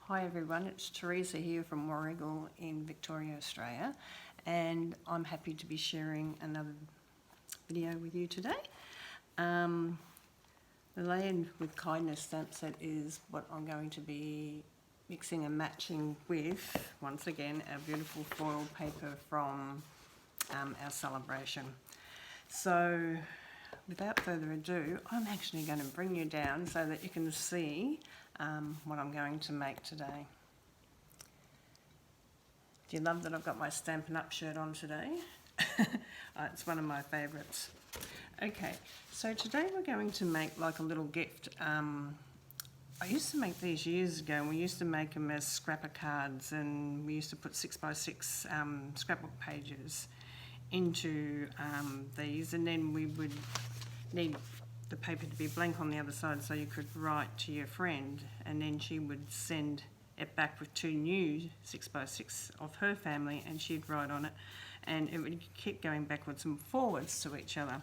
Hi everyone, it's Teresa here from Warragul in Victoria, Australia, and I'm happy to be sharing another video with you today. The Layered with Kindness stamp set is what I'm going to be mixing and matching with, once again, our beautiful foil paper from our Sale.A.Bration. So without further ado, I'm actually going to bring you down so that you can see what I'm going to make today. Do you love that I've got my Stampin' Up shirt on today? It's one of my favourites. Okay, so today we're going to make like a little gift. I used to make these years ago, and we used to make them as scrapper cards, and we used to put 6x6 scrapbook pages into these, and then we would need the paper to be blank on the other side so you could write to your friend, and then she would send it back with two new 6x6 of her family, and she'd write on it, and it would keep going backwards and forwards to each other.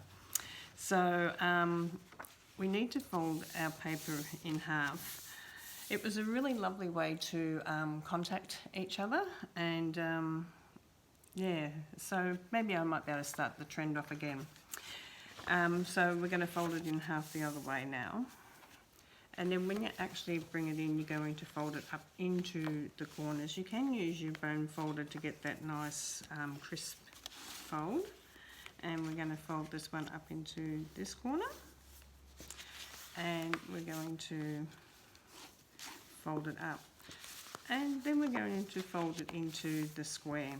So we need to fold our paper in half. It was a really lovely way to contact each other, and yeah, so maybe I might be able to start the trend off again. So we're going to fold it in half the other way now, and then when you actually bring it in, you're going to fold it up into the corners. You can use your bone folder to get that nice crisp fold, and we're going to fold this one up into this corner, and we're going to fold it up, and then we're going to fold it into the square.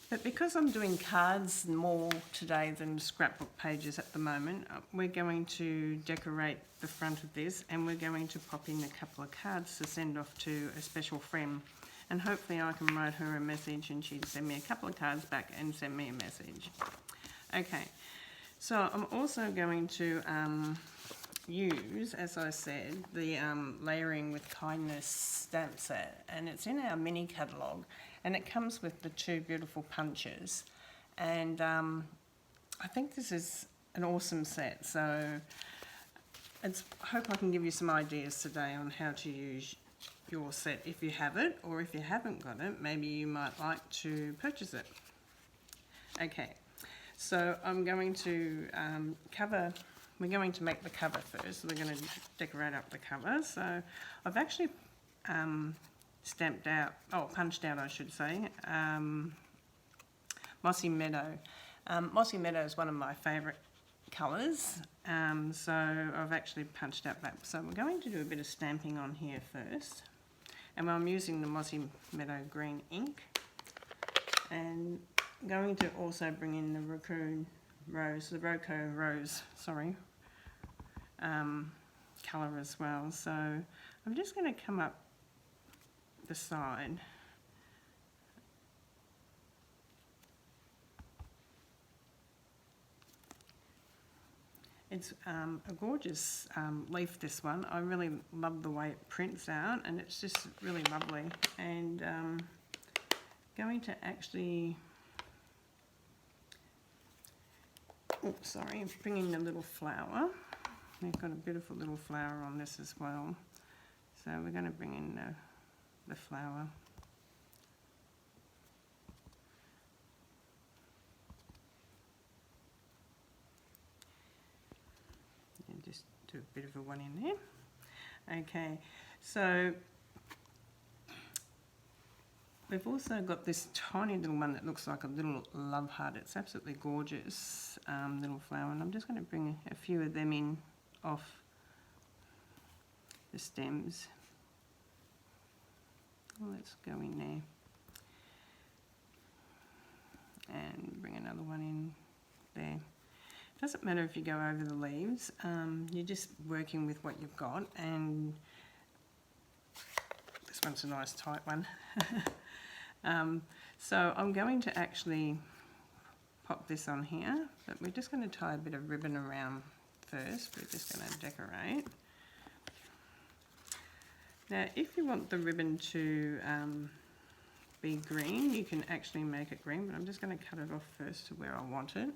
But because I'm doing cards more today than scrapbook pages at the moment, we're going to decorate the front of this, and we're going to pop in a couple of cards to send off to a special friend. And hopefully I can write her a message and she'd send me a couple of cards back and send me a message. Okay, so I'm also going to use, as I said, the Layering with Kindness stamp set, and it's in our Mini Catalogue, and it comes with the two beautiful punches, and I think this is an awesome set. So I hope I can give you some ideas today on how to use your set if you have it, or if you haven't got it, maybe you might like to purchase it. Okay, so I'm going to we're going to make the cover first. We're going to decorate up the cover. So I've actually punched out, I should say, Mossy Meadow. Mossy Meadow is one of my favourite colours, so I've actually punched out that. So we're going to do a bit of stamping on here first, and I'm using the Mossy Meadow green ink, and I'm going to also bring in the Roco Rose, colour as well. So I'm just going to come up the side. It's a gorgeous leaf, this one. I really love the way it prints out, and it's just really lovely. And going to actually, bring in the little flower. We've got a beautiful little flower on this as well. So we're going to bring in the flower. And just do a bit of a one in there. Okay, so we've also got this tiny little one that looks like a little love heart. It's absolutely gorgeous little flower, and I'm just going to bring a few of them in off the stems. Let's go in there and bring another one in there. It doesn't matter if you go over the leaves, you're just working with what you've got, and this one's a nice tight one. So I'm going to actually pop this on here, but we're just going to tie a bit of ribbon around first. We're just going to decorate. Now, if you want the ribbon to be green, you can actually make it green, but I'm just going to cut it off first to where I want it.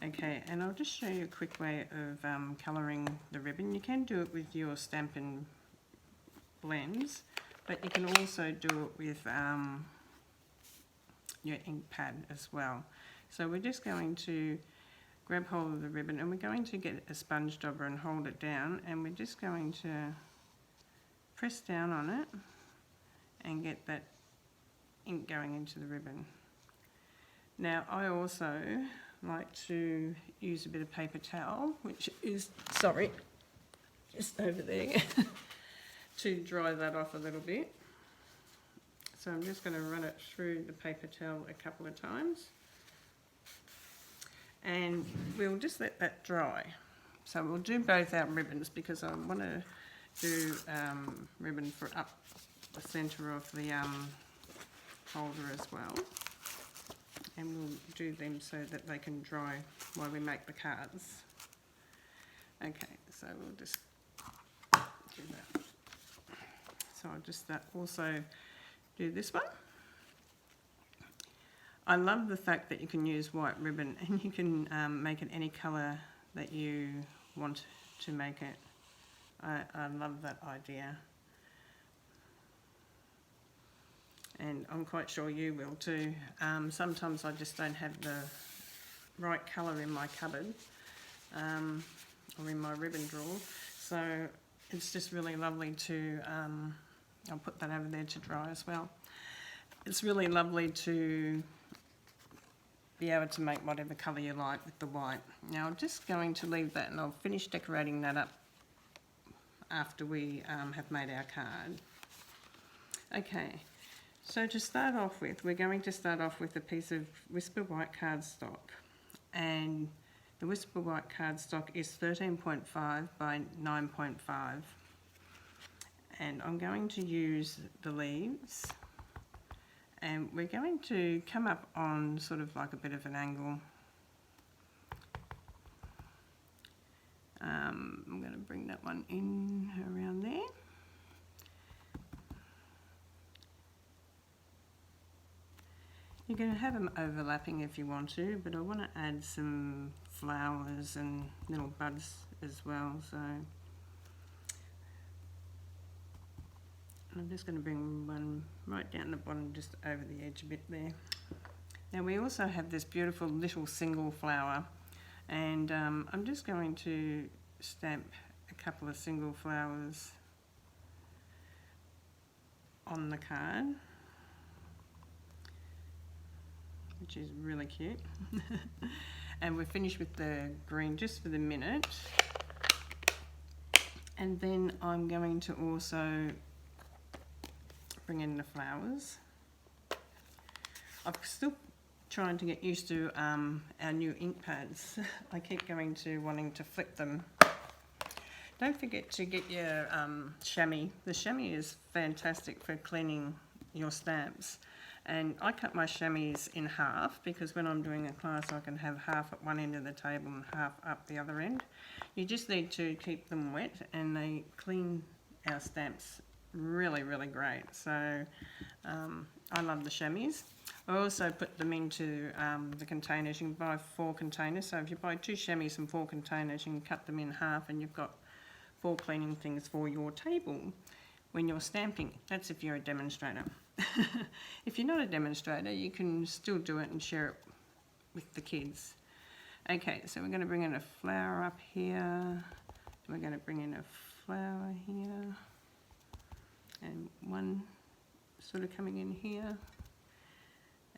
Okay, and I'll just show you a quick way of colouring the ribbon. You can do it with your Stampin' blends, but you can also do it with your ink pad as well. So we're just going to grab hold of the ribbon, and we're going to get a sponge dobber and hold it down, and we're just going to press down on it and get that ink going into the ribbon. Now I also like to use a bit of paper towel, which is, sorry, just over there, to dry that off a little bit. So I'm just going to run it through the paper towel a couple of times, and we'll just let that dry. So we'll do both our ribbons because I want to do ribbon for up the centre of the holder as well, and we'll do them so that they can dry while we make the cards. Okay, so we'll just do that. So I'll just also do this one. I love the fact that you can use white ribbon and you can make it any colour that you want to make it. I love that idea. And I'm quite sure you will too. Sometimes I just don't have the right colour in my cupboard or in my ribbon drawer, so it's just really lovely to, I'll put that over there to dry as well. It's really lovely to be able to make whatever colour you like with the white. Now I'm just going to leave that, and I'll finish decorating that up after we have made our card. Okay, so to start off with, we're going to start off with a piece of Whisper White cardstock, and the Whisper White cardstock is 13.5 by 9.5, and I'm going to use the leaves, and we're going to come up on sort of like a bit of an angle. I'm going to bring that one in around there. You can have them overlapping if you want to, but I want to add some flowers and little buds as well, so I'm just going to bring one right down the bottom, just over the edge a bit there. Now we also have this beautiful little single flower, and I'm just going to stamp a couple of single flowers on the card, which is really cute. And we're finished with the green just for the minute, and then I'm going to also bring in the flowers. I'm still trying to get used to our new ink pads. I keep going to wanting to flip them. Don't forget to get your chamois. The chamois is fantastic for cleaning your stamps. And I cut my chamois in half because when I'm doing a class I can have half at one end of the table and half up the other end. You just need to keep them wet, and they clean our stamps really, really great. So I love the chamois. I also put them into the containers. You can buy 4 containers, so if you buy 2 chamois and 4 containers, you can cut them in half, and you've got 4 cleaning things for your table when you're stamping. That's if you're a demonstrator. If you're not a demonstrator, you can still do it and share it with the kids. Okay, so we're going to bring in a flower up here. We're going to bring in a flower here, and one sort of coming in here,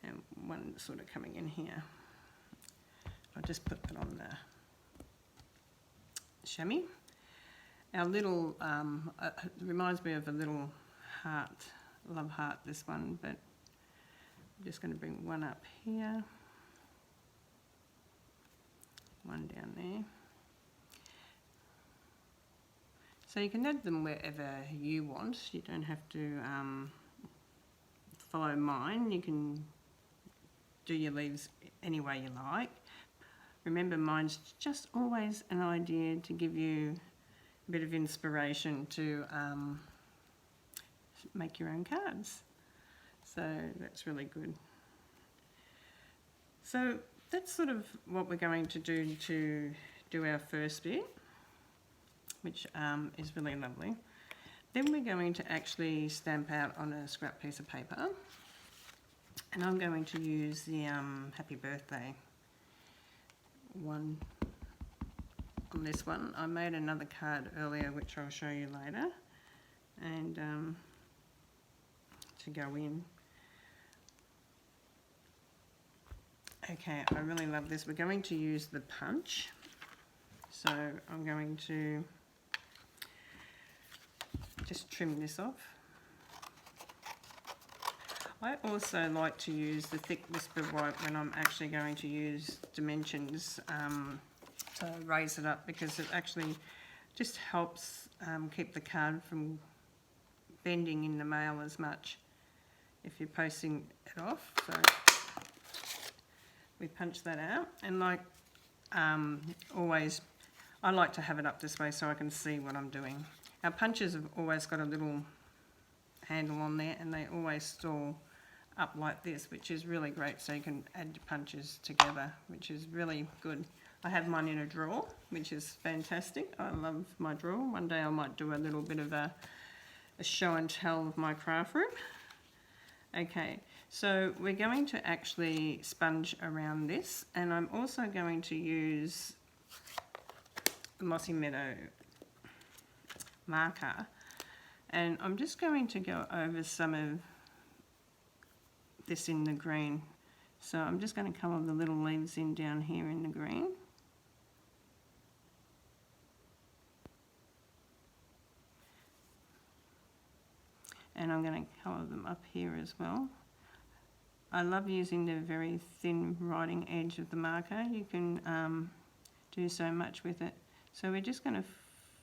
and one sort of coming in here. I'll just put that on the chamois. Our little, it reminds me of a little heart, love heart, this one, but I'm just going to bring one up here, one down there. So you can add them wherever you want. You don't have to follow mine. You can do your leaves any way you like. Remember, mine's just always an idea to give you a bit of inspiration to make your own cards. So that's really good. So that's sort of what we're going to do our first bit, which is really lovely. Then we're going to actually stamp out on a scrap piece of paper, and I'm going to use the happy birthday one on this one. I made another card earlier which I'll show you later, and to go in. Okay, I really love this. We're going to use the punch, so I'm going to just trim this off. I also like to use the thick Whisper White when I'm actually going to use dimensions to raise it up, because it actually just helps keep the card from bending in the mail as much if you're posting it off. So we punch that out, and like always, I like to have it up this way so I can see what I'm doing. Our punches have always got a little handle on there, and they always store up like this, which is really great, so you can add your punches together, which is really good. I have mine in a drawer, which is fantastic. I love my drawer. One day I might do a little bit of a show and tell of my craft room. Okay, so we're going to actually sponge around this, and I'm also going to use the Mossy Meadow marker, and I'm just going to go over some of this in the green. So I'm just going to colour the little leaves in down here in the green. And I'm going to colour them up here as well. I love using the very thin writing edge of the marker. You can do so much with it. So we're just going to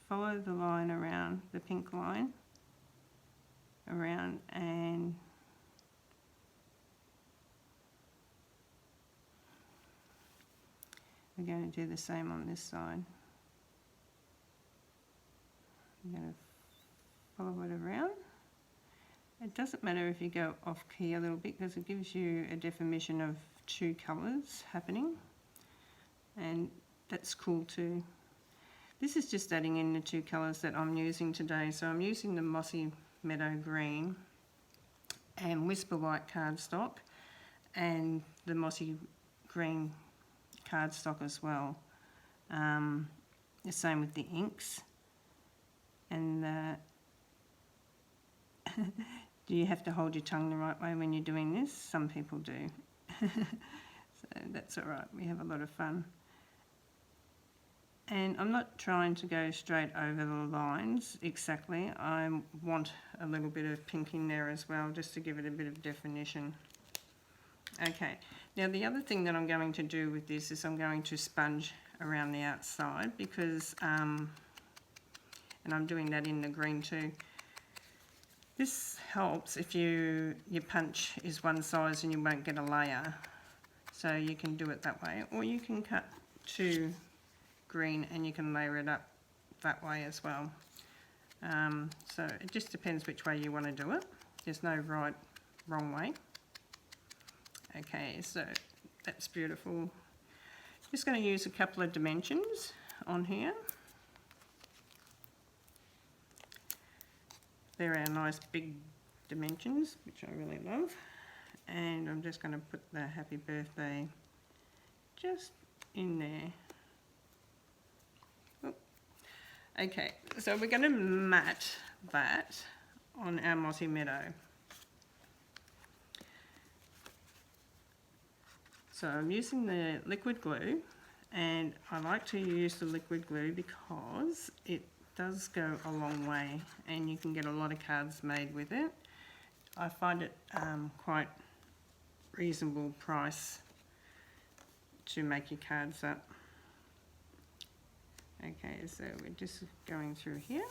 follow the line around, the pink line around, and we're going to do the same on this side. I'm going to follow it around. It doesn't matter if you go off key a little bit, because it gives you a definition of two colours happening, and that's cool too. This is just adding in the two colours that I'm using today. So I'm using the Mossy Meadow Green and Whisper White cardstock, and the Mossy Green cardstock as well. The same with the inks. And do you have to hold your tongue the right way when you're doing this? Some people do. So that's all right. We have a lot of fun. And I'm not trying to go straight over the lines exactly. I want a little bit of pink in there as well, just to give it a bit of definition. Okay, now the other thing that I'm going to do with this is I'm going to sponge around the outside, because, and I'm doing that in the green too. This helps if your punch is one size and you won't get a layer. So you can do it that way, or you can cut two green and you can layer it up that way as well. So it just depends which way you want to do it. There's no right, wrong way. Okay, so that's beautiful. Just going to use a couple of dimensions on here. They're our nice big dimensions, which I really love. And I'm just going to put the happy birthday just in there. Okay, so we're going to mat that on our Mossy Meadow. So I'm using the liquid glue, and I like to use the liquid glue because it does go a long way, and you can get a lot of cards made with it. I find it quite reasonable price to make your cards up. Okay, so we're just going through here,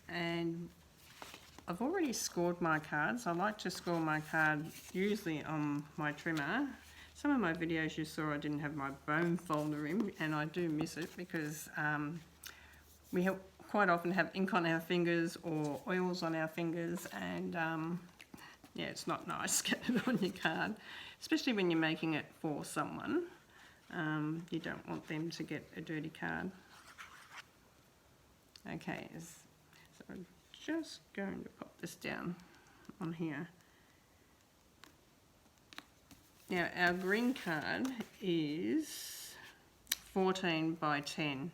and I've already scored my cards. I like to score my card usually on my trimmer. Some of my videos you saw I didn't have my bone folder in, and I do miss it because we quite often have ink on our fingers or oils on our fingers, and yeah, it's not nice getting it on your card, especially when you're making it for someone. You don't want them to get a dirty card. Okay, so I'm just going to pop this down on here. Now our green card is 14 by 10.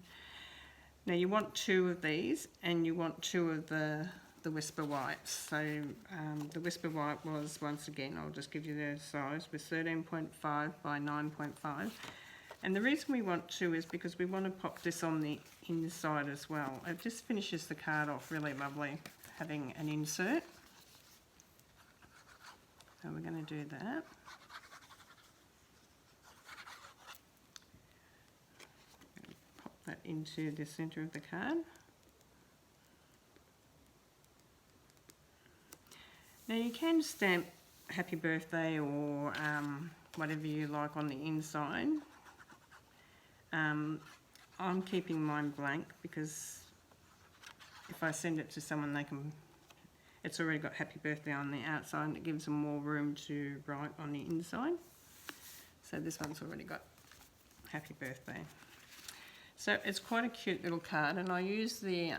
Now you want 2 of these, and you want 2 of the Whisper Whites. So the Whisper White was, once again, I'll just give you the size, was 13.5 by 9.5. And the reason we want 2 is because we want to pop this on the inside as well. It just finishes the card off really lovely, having an insert. So we're going to do that. Pop that into the centre of the card. Now you can stamp happy birthday or whatever you like on the inside. I'm keeping mine blank because if I send it to someone, they can, it's already got happy birthday on the outside and it gives them more room to write on the inside. So this one's already got happy birthday. So it's quite a cute little card, and I used the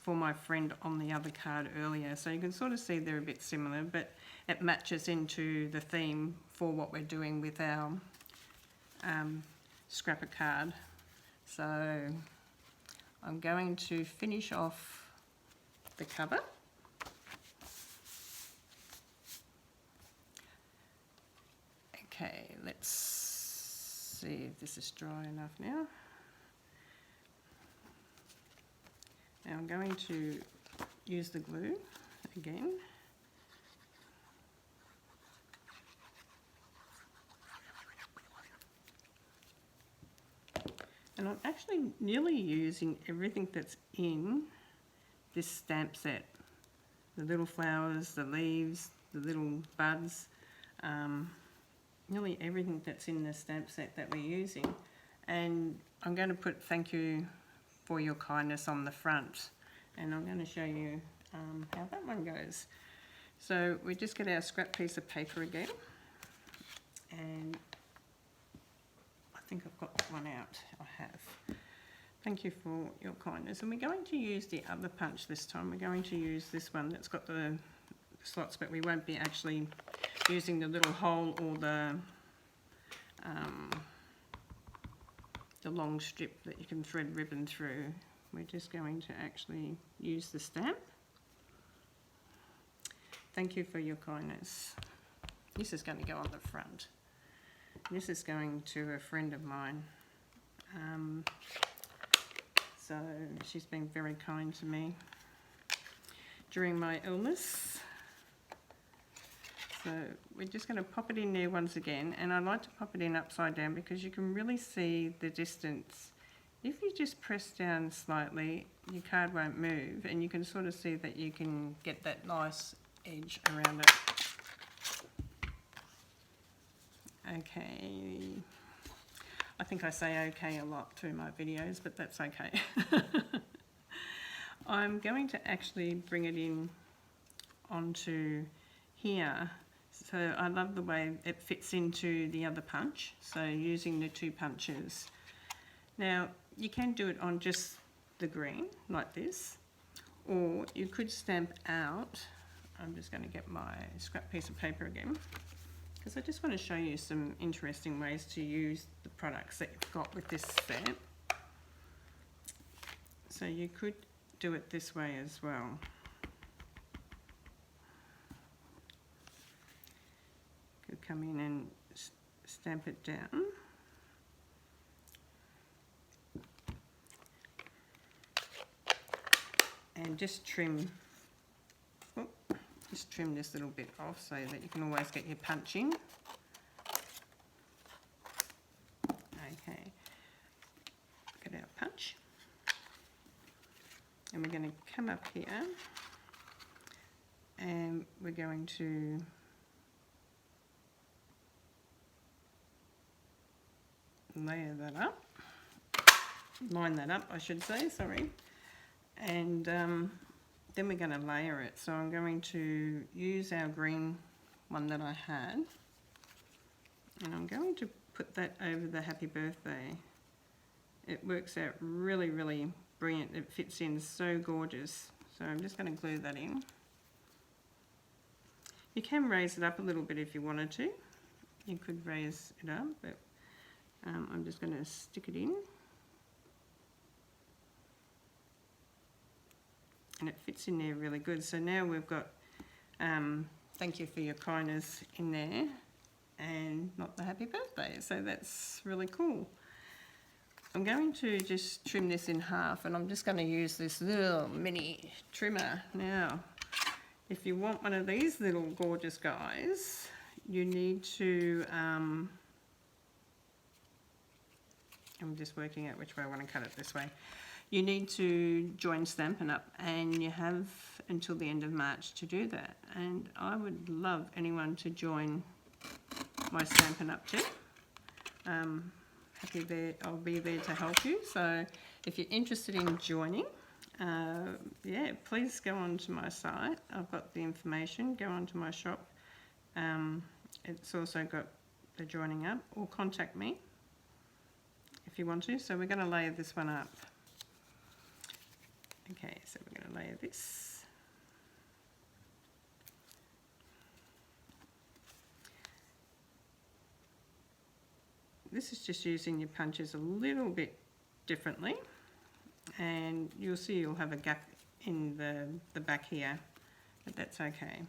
for my friend on the other card earlier, so you can sort of see they're a bit similar, but it matches into the theme for what we're doing with our scrapper card. So I'm going to finish off the cover. Okay, let's see if this is dry enough now. Now I'm going to use the glue again. And I'm actually nearly using everything that's in this stamp set. The little flowers, the leaves, the little buds, nearly everything that's in the stamp set that we're using. And I'm going to put thank you for your kindness on the front, and I'm going to show you how that one goes. So we just get our scrap piece of paper again, and I think I've got one out. I have. Thank you for your kindness. And we're going to use the other punch this time. We're going to use this one that's got the slots, but we won't be actually using the little hole or the long strip that you can thread ribbon through. We're just going to actually use the stamp. Thank you for your kindness. This is going to go on the front. This is going to a friend of mine. So she's been very kind to me during my illness. So we're just going to pop it in there once again, and I like to pop it in upside down because you can really see the distance. If you just press down slightly, your card won't move, and you can sort of see that you can get that nice edge around it. Okay, I think I say okay a lot through my videos, but that's okay. I'm going to actually bring it in onto here. So I love the way it fits into the other punch, so using the 2 punches. Now you can do it on just the green like this, or you could stamp out. I'm just going to get my scrap piece of paper again, because I just want to show you some interesting ways to use the products that you've got with this set. So you could do it this way as well. Could come in and stamp it down. And just trim this little bit off so that you can always get your punch in. Okay, get our punch. And we're going to come up here and we're going to layer that up, line that up I should say, sorry. And then we're going to layer it. So I'm going to use our green one that I had, and I'm going to put that over the happy birthday. It works out really, really brilliant. It fits in so gorgeous. So I'm just going to glue that in. You can raise it up a little bit if you wanted to. You could raise it up, but I'm just going to stick it in. And it fits in there really good. So now we've got thank you for your kindness in there, and not the happy birthday. So that's really cool. I'm going to just trim this in half, and I'm just going to use this little mini trimmer. Now, if you want one of these little gorgeous guys, you need to, I'm just working out which way I want to cut it this way. You need to join Stampin' Up, and you have until the end of March to do that. And I would love anyone to join my Stampin' Up too. I'll be there to help you. So if you're interested in joining, yeah, please go onto my site. I've got the information. Go onto my shop. It's also got the joining up, or contact me if you want to. So we're going to layer this one up. Okay, so we're going to layer this. This is just using your punches a little bit differently, and you'll see you'll have a gap in the back here, but that's okay.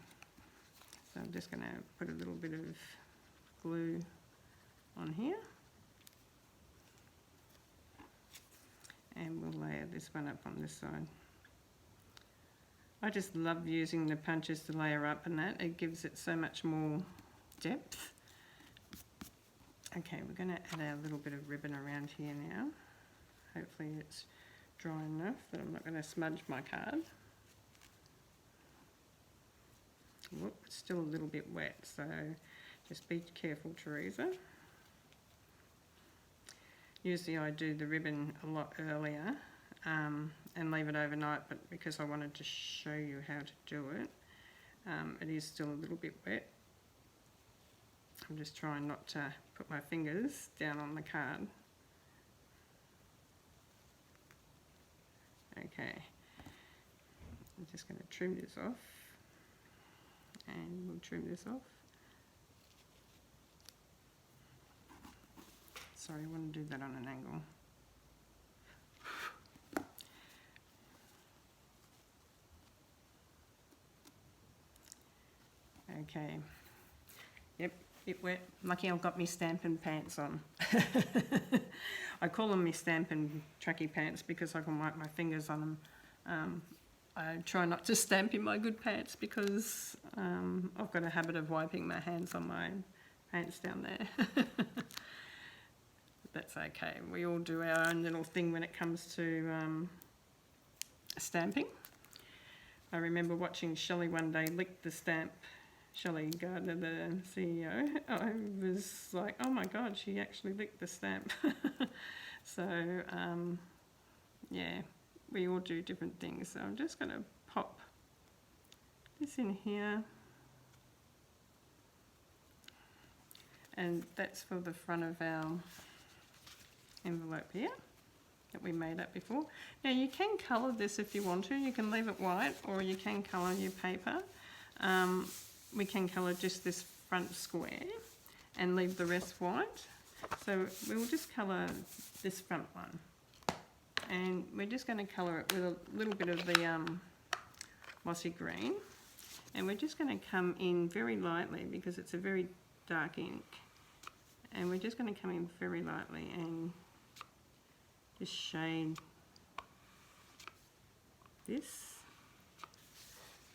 So I'm just going to put a little bit of glue on here, and we'll layer this one up on this side. I just love using the punches to layer up, and that it gives it so much more depth. Okay, we're going to add a little bit of ribbon around here now. Hopefully it's dry enough that I'm not going to smudge my card. Whoop, it's still a little bit wet, so just be careful, Teresa. Usually I do the ribbon a lot earlier and leave it overnight, but because I wanted to show you how to do it, it is still a little bit wet. I'm just trying not to put my fingers down on the card. Okay, I'm just going to trim this off, and we'll trim this off. Sorry, I want to do that on an angle. Okay, yep, bit wet. Lucky I've got my Stampin' pants on. I call them my Stampin' tracky pants because I can wipe my fingers on them. I try not to stamp in my good pants because I've got a habit of wiping my hands on my pants down there. That's okay. We all do our own little thing when it comes to stamping. I remember watching Shelley one day lick the stamp. Shelley Gardner, the CEO. I was like, oh my God, she actually licked the stamp. So, yeah, we all do different things. So I'm just going to pop this in here. And that's for the front of our envelope here that we made up before. Now you can colour this if you want to. You can leave it white, or you can colour your paper. We can colour just this front square and leave the rest white. So we'll just colour this front one, and we're just going to colour it with a little bit of the mossy green, and we're just going to come in very lightly because it's a very dark ink, and we're just going to come in very lightly and just shade this.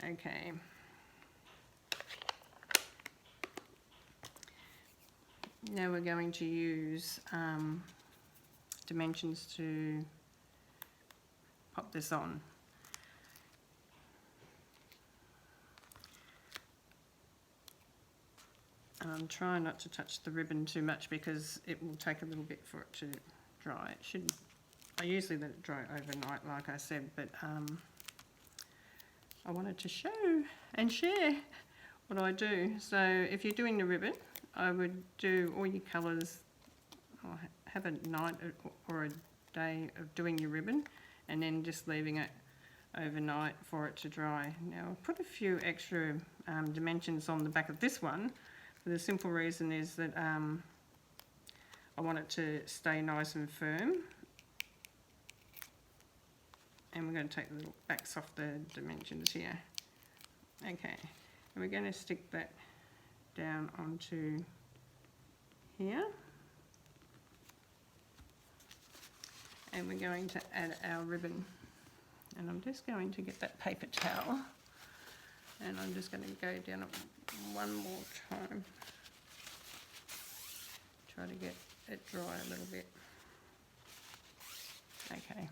Okay. Now we're going to use dimensions to pop this on. And I'm trying not to touch the ribbon too much because it will take a little bit for it to dry. It should. I usually let it dry overnight, like I said, but I wanted to show and share what I do. So if you're doing the ribbon, I would do all your colours, or have a night or a day of doing your ribbon, and then just leaving it overnight for it to dry. Now I've put a few extra dimensions on the back of this one, for the simple reason is that I want it to stay nice and firm. And we're going to take the little backs off the dimensions here. Okay, and we're going to stick that down onto here. And we're going to add our ribbon. And I'm just going to get that paper towel, and I'm just going to go down it one more time. Try to get it dry a little bit. Okay.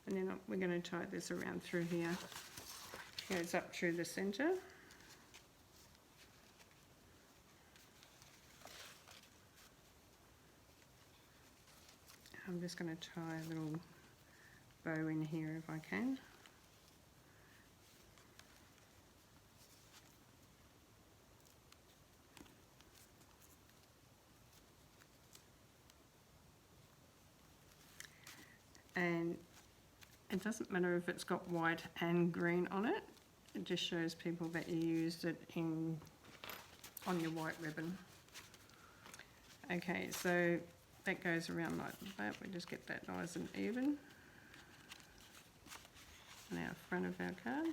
And then we're going to tie this around through here. It goes up through the centre. I'm just going to tie a little bow in here if I can. And it doesn't matter if it's got white and green on it. It just shows people that you used it on your white ribbon. Okay, so that goes around like that. We just get that nice and even. Now front of our card.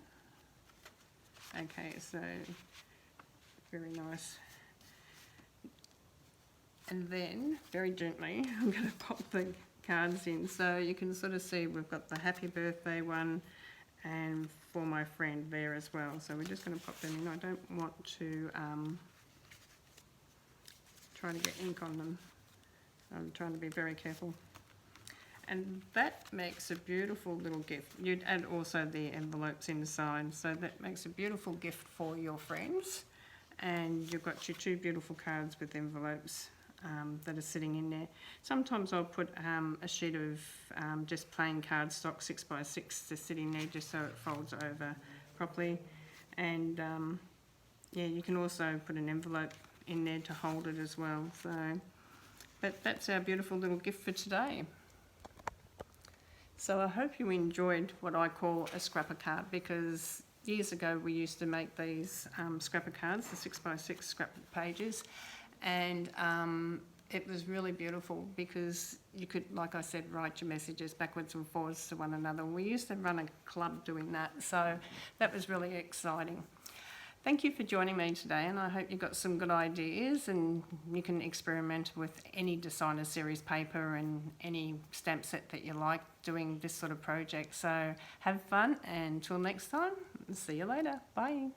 Okay, so very nice. And then very gently, I'm going to pop the cards in, so you can sort of see we've got the happy birthday one and for my friend there as well. So we're just going to pop them in. I don't want to try to get ink on them. I'm trying to be very careful. And that makes a beautiful little gift. You'd add also the envelopes inside, so that makes a beautiful gift for your friends. And you've got your two beautiful cards with envelopes that are sitting in there. Sometimes I'll put a sheet of just plain cardstock 6x6 to sit in there just so it folds over properly. And yeah, you can also put an envelope in there to hold it as well. So, but that's our beautiful little gift for today. So I hope you enjoyed what I call a scrapper card, because years ago we used to make these scrapper cards, the 6x6 scrap pages, and it was really beautiful because you could, like I said, write your messages backwards and forwards to one another. We used to run a club doing that, so that was really exciting. Thank you for joining me today, and I hope you got some good ideas and you can experiment with any designer series paper and any stamp set that you like doing this sort of project. So have fun, and until next time, see you later. Bye.